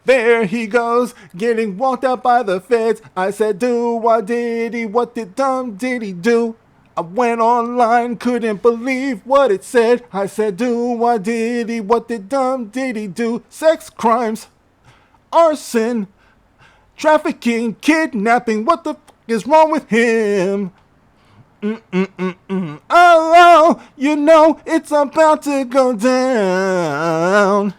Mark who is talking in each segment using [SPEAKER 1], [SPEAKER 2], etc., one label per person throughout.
[SPEAKER 1] There he goes, getting walked out by the feds. I said, Diddy, what did Diddy do? I went online, couldn't believe what it said. I said, Diddy, what did Diddy do? Sex crimes, arson, trafficking, kidnapping. What the is wrong with him? Oh, you know it's about to go down.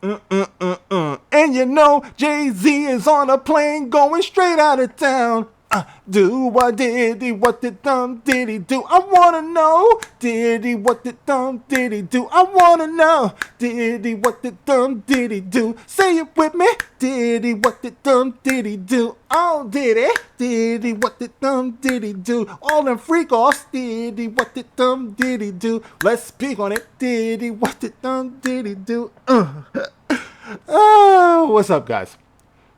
[SPEAKER 1] And you know Jay-Z is on a plane going straight out of town. What did Diddy do? I wanna know. Diddy, what did Diddy do? I wanna know. Diddy, what did Diddy do? Say it with me. Diddy, what did Diddy do? Oh, Diddy, what did Diddy do? All them freak offs. Diddy, what did Diddy do? Let's speak on it. Diddy, what did Diddy do? What's up, guys?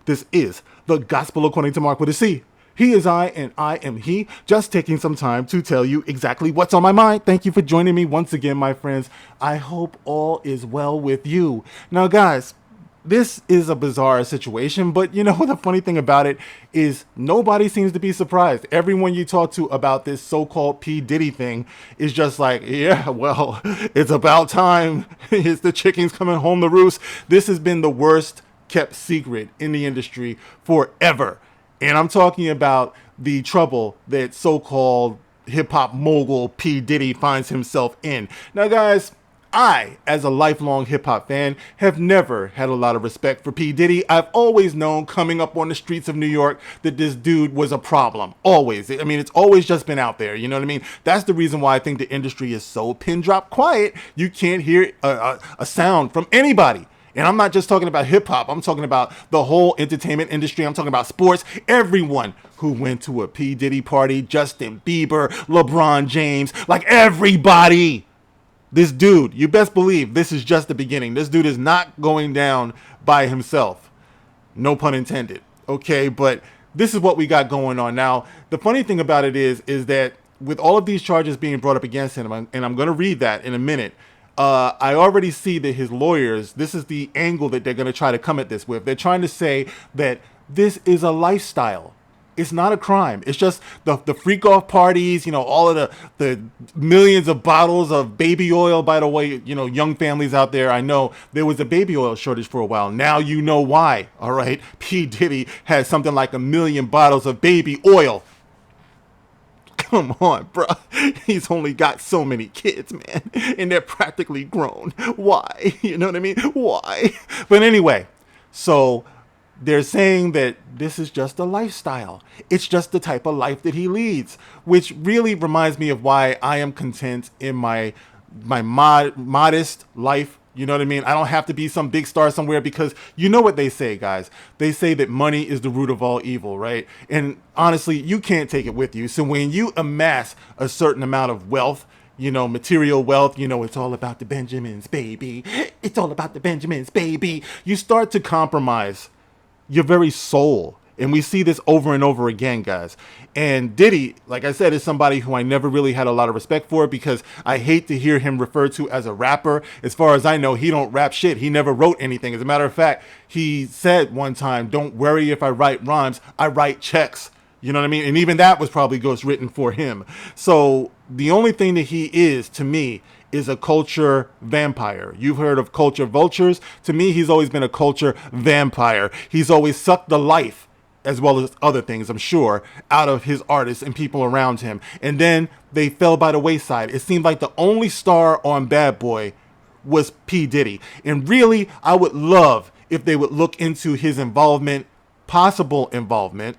[SPEAKER 1] This is the Gospel According to Mark with a C. He is I, and I am he. Just taking some time to tell you exactly what's on my mind. Thank you for joining me once again, my friends. I hope all is well with you. Now, guys, this is a bizarre situation, but you know, the funny thing about it is nobody seems to be surprised. Everyone you talk to about this so-called P. Diddy thing is just like, yeah, well, it's about time. It's the chickens coming home to roost. This has been the worst kept secret in the industry forever. And I'm talking about the trouble that so-called hip-hop mogul P. Diddy finds himself in. Now, guys, I, as a lifelong hip-hop fan, have never had a lot of respect for P. Diddy. I've always known, coming up on the streets of New York, that this dude was a problem. Always. I mean, it's always just been out there. You know what I mean? That's the reason why I think the industry is so pin-drop quiet. You can't hear a sound from anybody. And I'm not just talking about hip hop. I'm talking about the whole entertainment industry. I'm talking about sports. Everyone who went to a P. Diddy party, Justin Bieber, LeBron James, like everybody. This dude, you best believe this is just the beginning. This dude is not going down by himself. No pun intended. Okay, but this is what we got going on now. The funny thing about it is that with all of these charges being brought up against him, and I'm going to read that in a minute, I already see that his lawyers, this is the angle that they're going to try to come at this with. They're trying to say that this is a lifestyle. It's not a crime. It's just the freak off parties, you know, all of the millions of bottles of baby oil. By the way, you know, young families out there, I know there was a baby oil shortage for a while. Now you know why. All right. P. Diddy has something like 1 million bottles of baby oil. Come on, bro. He's only got so many kids, man. And they're practically grown. Why? You know what I mean? Why? But anyway, so they're saying that this is just a lifestyle. It's just the type of life that he leads, which really reminds me of why I am content in my modest life. You know what I mean? I don't have to be some big star somewhere, because you know what they say, guys. They say that money is the root of all evil, right? And honestly, you can't take it with you. So when you amass a certain amount of wealth, you know, material wealth, you know, it's all about the Benjamins, baby. It's all about the Benjamins, baby. You start to compromise your very soul. And we see this over and over again, guys. And Diddy, like I said, is somebody who I never really had a lot of respect for, because I hate to hear him referred to as a rapper. As far as I know, he don't rap shit. He never wrote anything. As a matter of fact, he said one time, "Don't worry if I write rhymes, I write checks." You know what I mean? And even that was probably ghostwritten for him. So the only thing that he is, to me, is a culture vampire. You've heard of culture vultures. To me, he's always been a culture vampire. He's always sucked the life, as well as other things, I'm sure, out of his artists and people around him. And then they fell by the wayside. It seemed like the only star on Bad Boy was P. Diddy. And really, I would love if they would look into his involvement, possible involvement,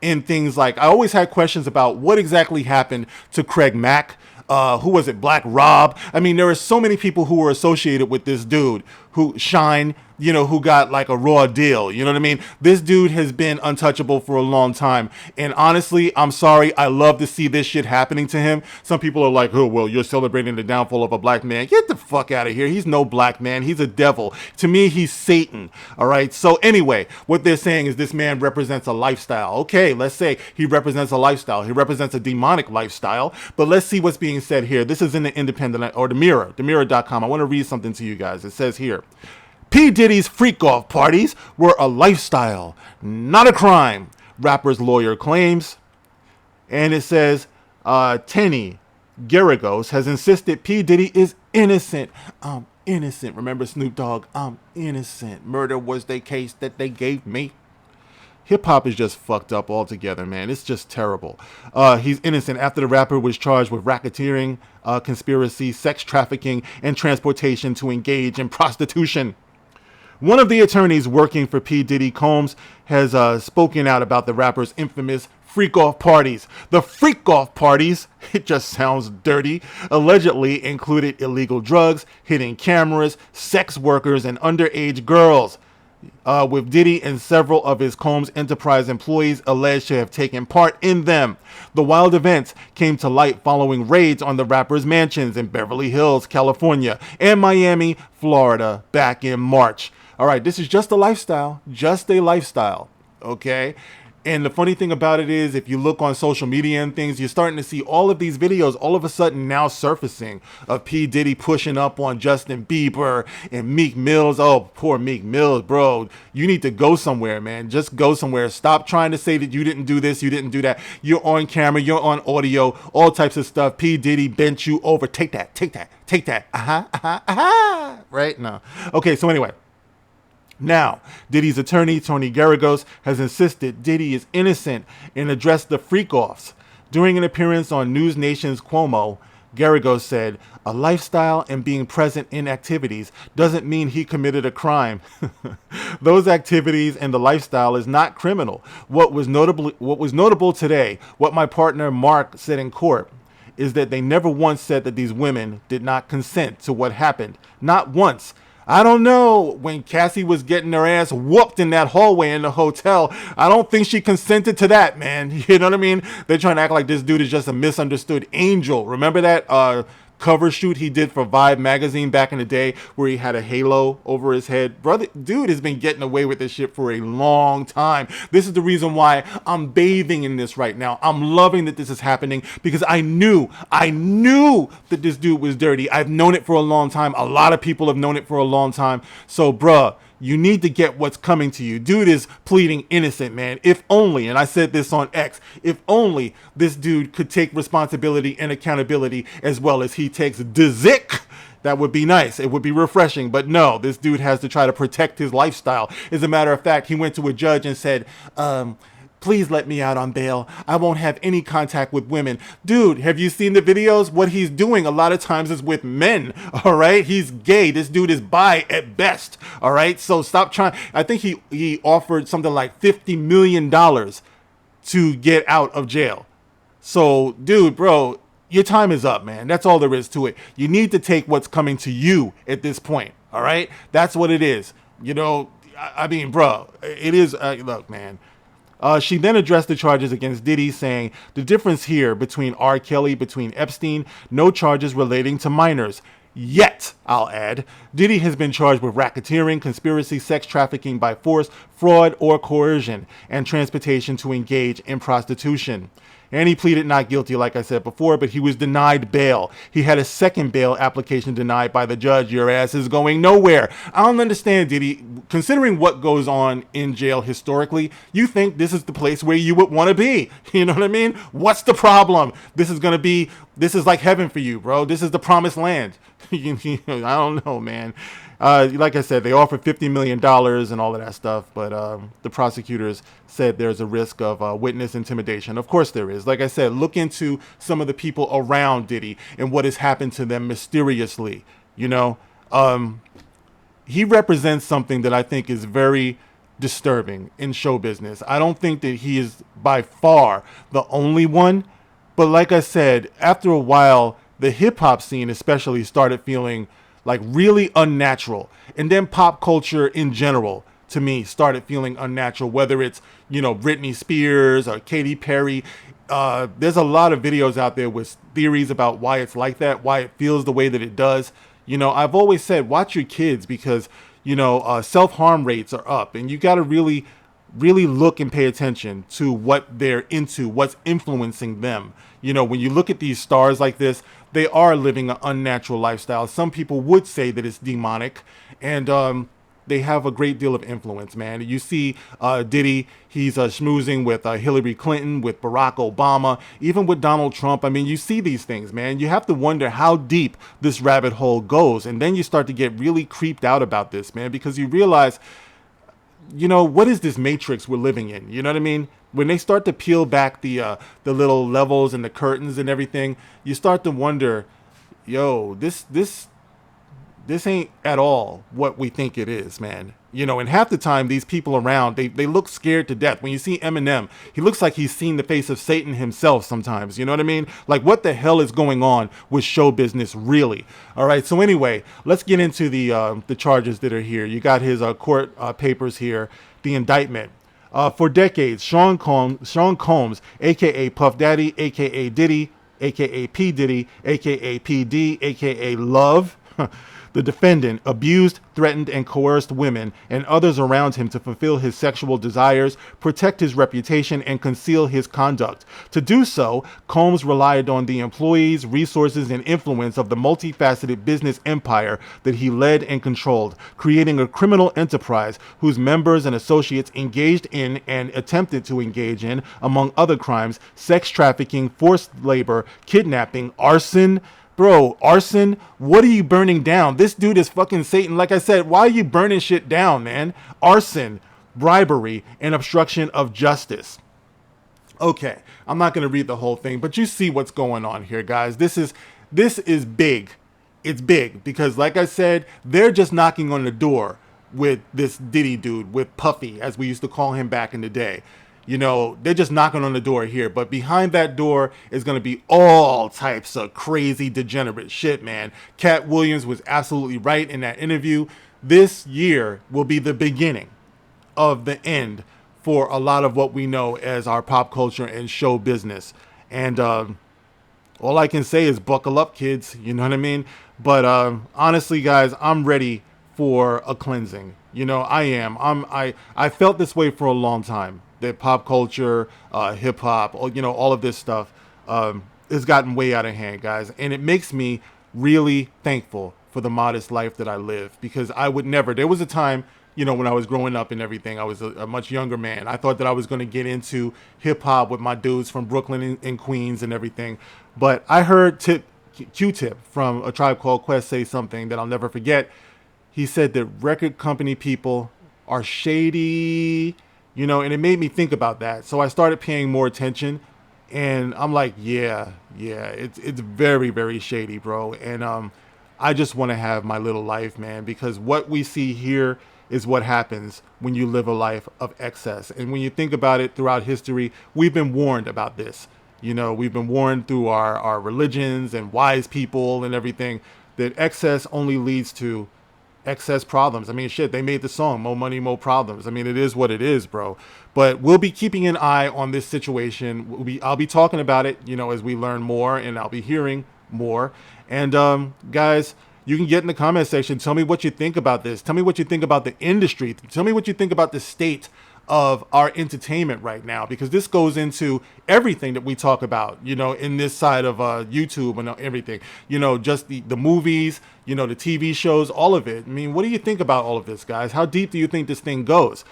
[SPEAKER 1] in things like, I always had questions about what exactly happened to Craig Mack. Who was it? Black Rob. I mean, there are so many people who were associated with this dude, who Shine, you know, who got like a raw deal. You know what I mean? This dude has been untouchable for a long time. And honestly, I'm sorry. I love to see this shit happening to him. Some people are like, oh, well, you're celebrating the downfall of a black man. Get the fuck out of here. He's no black man. He's a devil. To me, he's Satan. All right. So anyway, what they're saying is this man represents a lifestyle. Okay, let's say he represents a lifestyle. He represents a demonic lifestyle. But let's see what's being said here. This is in the Independent, or the Mirror, themirror.com. I want to read something to you guys. It says here, P. Diddy's freak-off parties were a lifestyle, not a crime, rapper's lawyer claims. And it says, Tenny Garagos has insisted P. Diddy is innocent. I'm innocent. Remember Snoop Dogg? I'm innocent. Murder was the case that they gave me. Hip hop is just fucked up altogether, man. It's just terrible. He's innocent after the rapper was charged with racketeering, conspiracy, sex trafficking, and transportation to engage in prostitution. One of the attorneys working for P. Diddy Combs has spoken out about the rapper's infamous freak-off parties. The freak-off parties, it just sounds dirty, allegedly included illegal drugs, hidden cameras, sex workers, and underage girls. With Diddy and several of his Combs Enterprise employees alleged to have taken part in them. The wild events came to light following raids on the rapper's mansions in Beverly Hills, California, and Miami, Florida, back in March. All right, this is just a lifestyle, okay? And the funny thing about it is, if you look on social media and things, you're starting to see all of these videos all of a sudden now surfacing of P. Diddy pushing up on Justin Bieber and Meek Mills. Oh, poor Meek Mills, bro. You need to go somewhere, man. Just go somewhere. Stop trying to say that you didn't do this, you didn't do that. You're on camera, you're on audio, all types of stuff. P. Diddy bent you over. Take that, take that, take that. Right? No. Okay, so anyway. Now, Diddy's attorney, Tony Garagos, has insisted Diddy is innocent and addressed the freak-offs. During an appearance on News Nation's Cuomo, Garagos said, "A lifestyle and being present in activities doesn't mean he committed a crime. Those activities and the lifestyle is not criminal. What was notable today, what my partner Mark said in court, is that they never once said that these women did not consent to what happened. Not once. I don't know, when Cassie was getting her ass whooped in that hallway in the hotel, I don't think she consented to that, man. You know what I mean? They're trying to act like this dude is just a misunderstood angel. Remember that cover shoot he did for Vibe magazine back in the day where he had a halo over his head? Brother, dude has been getting away with this shit for a long time. This is the reason why I'm bathing in this right now. I'm loving that this is happening because I knew that this dude was dirty. I've known it for a long time. A lot of people have known it for a long time. So, bruh, you need to get what's coming to you. Dude is pleading innocent, man. If only, and I said this on X, if only this dude could take responsibility and accountability as well as he takes Dzik, that would be nice. It would be refreshing. But no, this dude has to try to protect his lifestyle. As a matter of fact, he went to a judge and said, please let me out on bail. I won't have any contact with women. Dude, have you seen the videos? What he's doing a lot of times is with men, all right? He's gay. This dude is bi at best, all right? So stop trying. I think he offered something like $50 million to get out of jail. So, dude, bro, your time is up, man. That's all there is to it. You need to take what's coming to you at this point, all right? That's what it is. You know, I mean, bro, it is, look, man. She then addressed the charges against Diddy, saying, the difference here between R. Kelly, between Epstein, no charges relating to minors. Yet, I'll add, Diddy has been charged with racketeering, conspiracy, sex trafficking by force, fraud, or coercion, and transportation to engage in prostitution. And he pleaded not guilty, like I said before, but he was denied bail. He had a second bail application denied by the judge. Your ass is going nowhere. I don't understand, Diddy. Considering what goes on in jail historically, you think this is the place where you would want to be. You know what I mean? What's the problem? This is like heaven for you, bro. This is the promised land. I don't know, man. Like I said, they offered $50 million and all of that stuff, but the prosecutors said there's a risk of witness intimidation. Of course there is. Like I said, look into some of the people around Diddy and what has happened to them mysteriously. You know, he represents something that I think is very disturbing in show business. I don't think that he is by far the only one, but like I said, after a while, the hip hop scene especially started feeling like really unnatural. And then pop culture in general, to me, started feeling unnatural, whether it's, you know, Britney Spears or Katy Perry. There's a lot of videos out there with theories about why it's like that, why it feels the way that it does. You know, I've always said, watch your kids because, you know, self-harm rates are up, and you got to really look and pay attention to what they're into, what's influencing them. You know, when you look at these stars like this, they are living an unnatural lifestyle. Some people would say that it's demonic. And they have a great deal of influence, man. You see Diddy, he's schmoozing with Hillary Clinton, with Barack Obama, even with Donald Trump. I mean, you see these things, man. You have to wonder how deep this rabbit hole goes. And then you start to get really creeped out about this, man, because you realize, you know, what is this matrix we're living in? You know what I mean? When they start to peel back the little levels and the curtains and everything, you start to wonder, yo, this ain't at all what we think it is, man. You know, and half the time these people around, they look scared to death. When you see Eminem, he looks like he's seen the face of Satan himself sometimes. You know what I mean? Like, what the hell is going on with show business, really? All right, so anyway, let's get into the charges that are here. You got his court papers here, the indictment. For decades, Sean Combs, a.k.a. Puff Daddy, a.k.a. Diddy, a.k.a. P. Diddy, a.k.a. P.D., a.k.a. Love, the defendant, abused, threatened, and coerced women and others around him to fulfill his sexual desires, protect his reputation, and conceal his conduct. To do so, Combs relied on the employees, resources, and influence of the multifaceted business empire that he led and controlled, creating a criminal enterprise whose members and associates engaged in and attempted to engage in, among other crimes, sex trafficking, forced labor, kidnapping, arson. Bro, arson, what are you burning down? This dude is fucking Satan. Like I said, why are you burning shit down, man? Arson, bribery, and obstruction of justice. Okay, I'm not going to read the whole thing, but you see what's going on here, guys. This is big. It's big because, like I said, they're just knocking on the door with this Diddy dude, with Puffy, as we used to call him back in the day. You know, they're just knocking on the door here. But behind that door is going to be all types of crazy, degenerate shit, man. Cat Williams was absolutely right in that interview. This year will be the beginning of the end for a lot of what we know as our pop culture and show business. And all I can say is buckle up, kids. You know what I mean? But honestly, guys, I'm ready for a cleansing. You know, I am. I felt this way for a long time. That pop culture, hip hop, you know, all of this stuff has gotten way out of hand, guys. And it makes me really thankful for the modest life that I live, because I would never. There was a time, you know, when I was growing up and everything, I was a much younger man. I thought that I was going to get into hip hop with my dudes from Brooklyn and Queens and everything. But I heard Q-Tip from A Tribe Called Quest say something that I'll never forget. He said that record company people are shady. You know, and it made me think about that. So I started paying more attention, and I'm like, yeah, it's very, very shady, bro. And I just want to have my little life, man, because what we see here is what happens when you live a life of excess. And when you think about it throughout history, we've been warned about this. You know, we've been warned through our religions and wise people and everything that excess only leads to excess problems. I mean, shit, they made the song More Money, More Problems. I mean, it is what it is, bro. But we'll be keeping an eye on this situation. I'll be talking about it, you know, as we learn more, and I'll be hearing more. And guys, you can get in the comment section. Tell me what you think about this. Tell me what you think about the industry. Tell me what you think about the state of our entertainment right now, because this goes into everything that we talk about, you know, in this side of YouTube and everything, you know, just the movies, you know, the TV shows, all of it. I mean, what do you think about all of this, guys? How deep do you think this thing goes?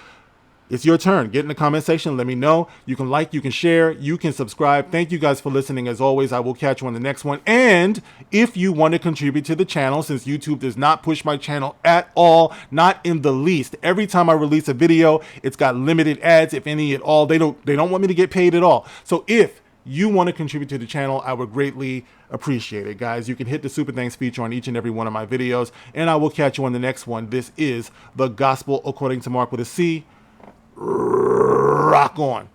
[SPEAKER 1] It's your turn. Get in the comment section. Let me know. You can like, you can share, you can subscribe. Thank you guys for listening. As always, I will catch you on the next one. And if you want to contribute to the channel, since YouTube does not push my channel at all, not in the least. Every time I release a video, it's got limited ads, if any at all. They don't want me to get paid at all. So if you want to contribute to the channel, I would greatly appreciate it, guys. You can hit the Super Thanks feature on each and every one of my videos, and I will catch you on the next one. This is The Gospel According to Mark with a C. Rock on.